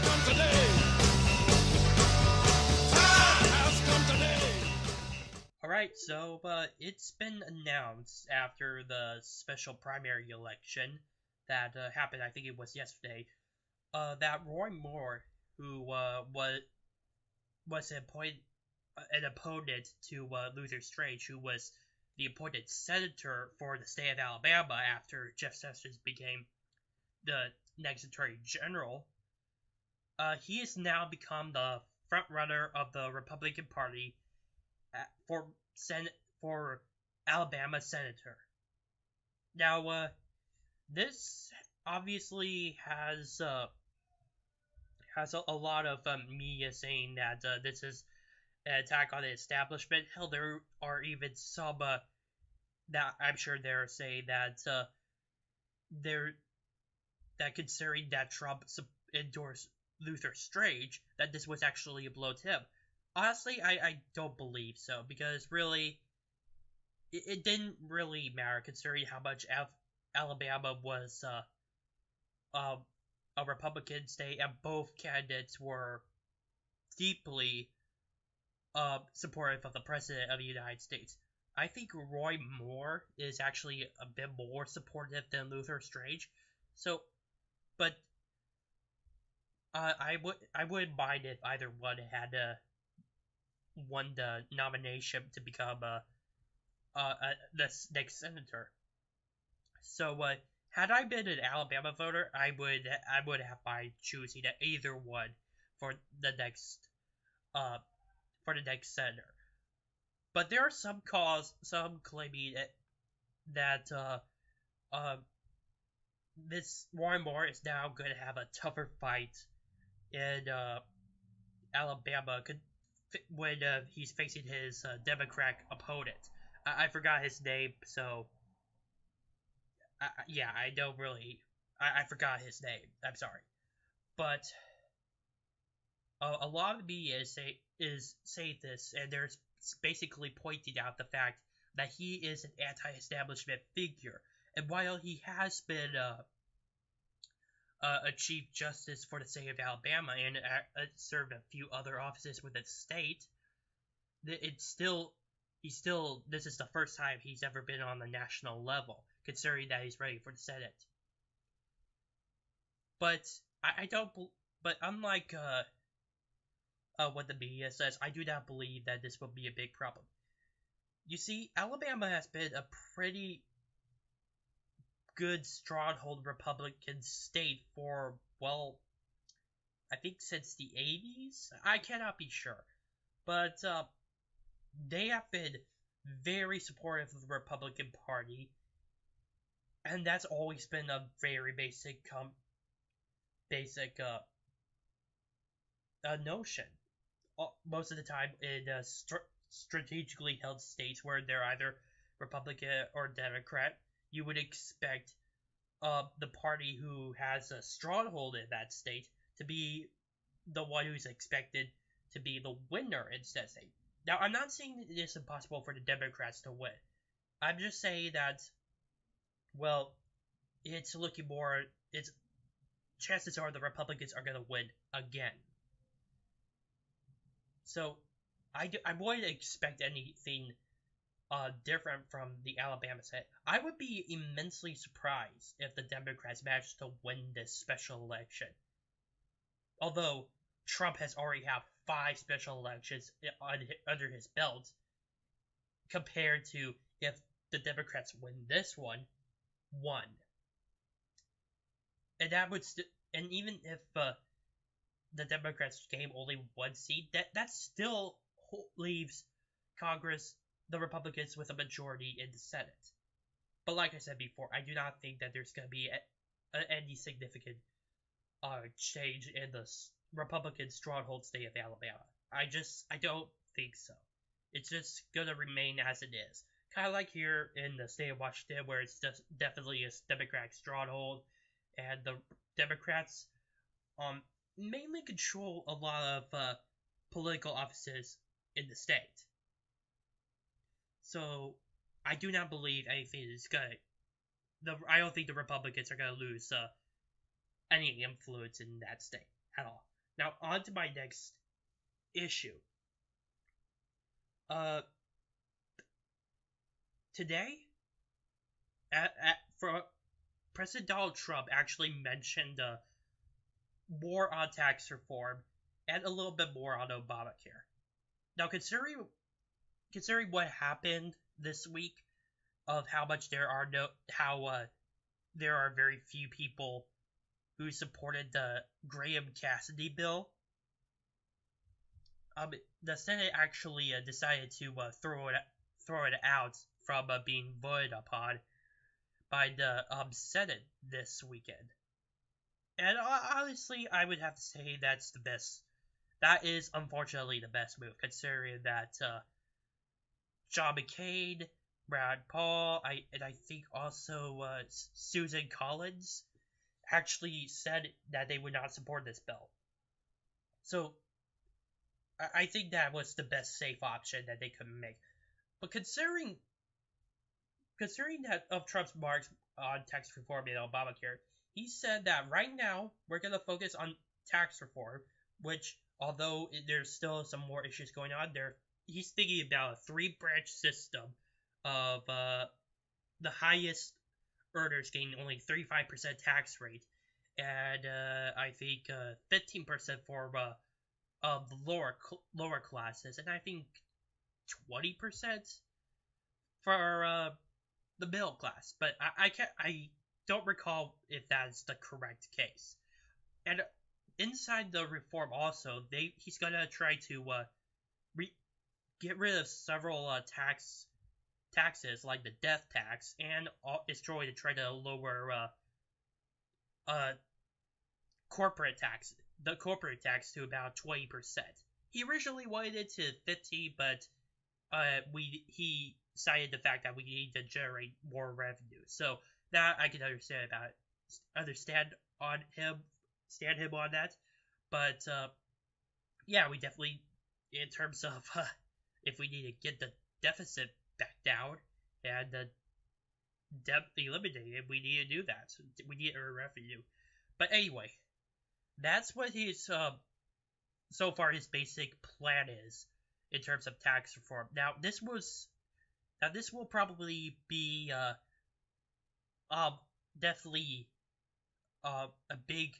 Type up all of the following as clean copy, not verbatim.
come today. Time has come today. Alright, so it's been announced after the special primary election that happened, I think it was yesterday, that Roy Moore, who was an opponent to Luther Strange, who was the appointed senator for the state of Alabama after Jeff Sessions became the next attorney general, he has now become the front runner of the Republican Party for for Alabama senator. Now, this obviously has a lot of media saying that this is an attack on the establishment. Hell, there are even some that I'm sure they're saying that they're that considering that Trump endorsed Luther Strange, that this was actually a blow to him. Honestly, I don't believe so, because really, it didn't really matter considering how much Alabama was a Republican state, and both candidates were deeply supportive of the President of the United States. I think Roy Moore is actually a bit more supportive than Luther Strange. So, but I wouldn't mind if either one had won the nomination to become the next senator. So, had I been an Alabama voter, I would have my choosing either one for the next senator. But there are some claiming that this Roy Moore is now going to have a tougher fight in Alabama when he's facing his Democrat opponent. I forgot his name, so yeah, I don't really. I forgot his name. I'm sorry, but a lot of media say this, and they're basically pointing out the fact that he is an anti-establishment figure, and while he has been a chief justice for the state of Alabama and served a few other offices within the state, this is the first time he's ever been on the national level, considering that he's ready for the Senate. But I don't. But unlike what the media says, I do not believe that this will be a big problem. You see, Alabama has been a pretty good stronghold Republican state for, well, I think since the 80s? I cannot be sure. But they have been very supportive of the Republican Party, and that's always been a very basic notion. Most of the time in strategically held states where they're either Republican or Democrat, you would expect the party who has a stronghold in that state to be the one who's expected to be the winner in that state. Now, I'm not saying it is impossible for the Democrats to win. I'm just saying that, well, it's looking more. Chances are the Republicans are going to win again. So, I wouldn't expect anything different from the Alabama Senate. I would be immensely surprised if the Democrats managed to win this special election. Although Trump has already had 5 special elections under his belt, compared to if the Democrats win this one, and that would and even if the Democrats gain only 1 seat, that still leaves Congress, the Republicans, with a majority in the Senate. But like I said before, I do not think that there's going to be any significant change in the Republican stronghold state of Alabama. I don't think so. It's just going to remain as it is. Kind of like here in the state of Washington, where it's just definitely a Democratic stronghold, and the Democrats mainly control a lot of political offices in the state. So I do not believe anything is I don't think the Republicans are gonna lose any influence in that state at all. Now, on to my next issue. Today, for President Donald Trump actually mentioned more on tax reform and a little bit more on Obamacare. Now, considering what happened this week, of how much there are there are very few people who supported the Graham Cassidy bill, the Senate actually decided to throw it out from being voted upon by the Senate this weekend. And honestly, I would have to say that's the best. That is unfortunately the best move, considering that John McCain, Rand Paul, I think also Susan Collins actually said that they would not support this bill. So I think that was the best safe option that they could make. But considering that of Trump's marks on tax reform and Obamacare, he said that right now we're going to focus on tax reform, which although there's still some more issues going on there, he's thinking about a 3-branch system of the highest earners getting only 35% tax rate, and I think 15% for the lower classes, and I think 20% for the middle class. But I don't recall if that's the correct case. And inside the reform also, he's gonna try to get rid of several taxes like the death tax, and is trying to try to lower corporate tax to about 20%. He originally wanted it to 50, but he cited the fact that we need to generate more revenue. So that I can understand stand him on that. But yeah, we definitely, in terms of if we need to get the deficit back down and the debt eliminated, we need to do that. So we need to earn revenue. But anyway, that's what his so far his basic plan is in terms of tax reform. Now this will probably be definitely a big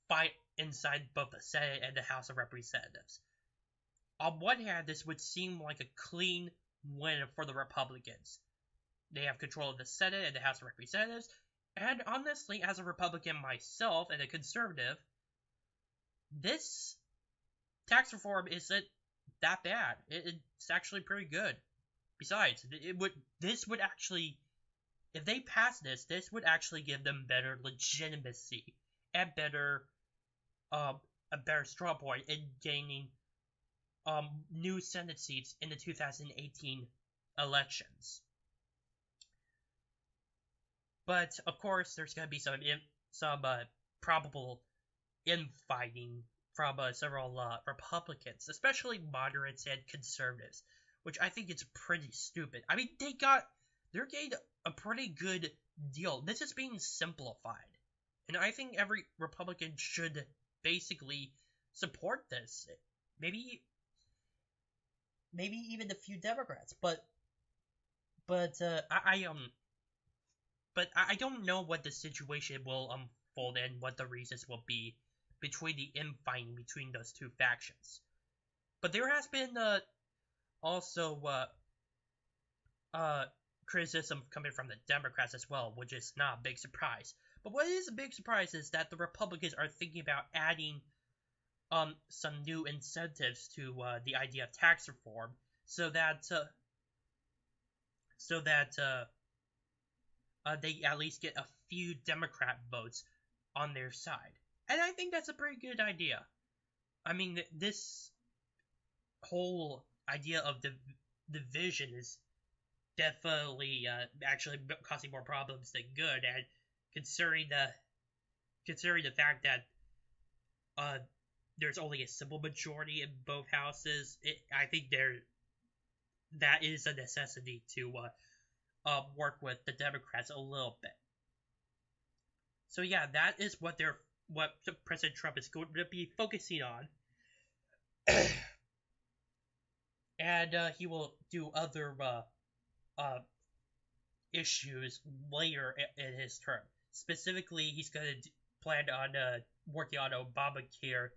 fight inside both the Senate and the House of Representatives. On one hand, this would seem like a clean win for the Republicans. They have control of the Senate and the House of Representatives, and honestly, as a Republican myself and a conservative, this tax reform isn't that bad. It's actually pretty good. Besides, this would actually, if they pass this would actually give them better legitimacy and a better strong point in gaining new Senate seats in the 2018 elections. But of course, there's going to be some probable infighting from several Republicans, especially moderates and conservatives, which I think is pretty stupid. I mean, they're getting a pretty good deal. This is being simplified, and I think every Republican should basically support this. Maybe even a few Democrats, but I don't know what the situation will unfold and what the reasons will be between the infighting between those two factions. But there has been also criticism coming from the Democrats as well, which is not a big surprise. But what is a big surprise is that the Republicans are thinking about adding some new incentives to the idea of tax reform, so that they at least get a few Democrat votes on their side. And I think that's a pretty good idea. I mean, this whole idea of division is definitely actually causing more problems than good, and considering the fact that there's only a simple majority in both houses, I think that is a necessity to work with the Democrats a little bit. So yeah, that is what they're what President Trump is going to be focusing on. And he will do other issues later in his term. Specifically, he's going to plan on working on Obamacare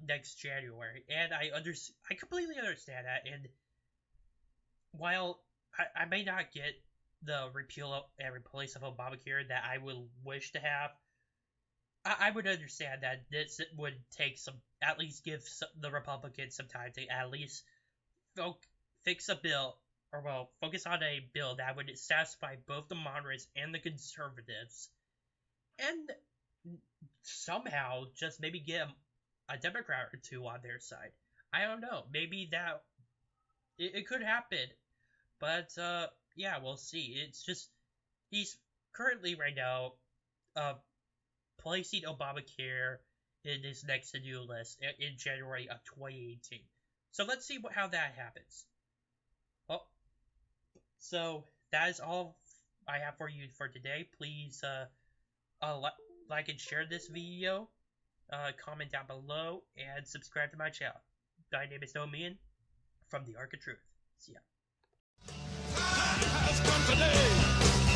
next January, and I completely understand that. And while I may not get the repeal and replace of Obamacare that I would wish to have, I would understand that this would take at least give the Republicans some time to at least fix a bill, or well, focus on a bill that would satisfy both the moderates and the conservatives, and somehow just maybe get a Democrat or two on their side. I don't know. Maybe that it could happen, but yeah, we'll see. It's just he's currently right now placing Obamacare in his next to-do list in January of 2018. So let's see how that happens. Well, so that is all I have for you for today. Please like and share this video, comment down below, and subscribe to my channel. My name is Nomian from the Ark of Truth. See ya. Time has come today.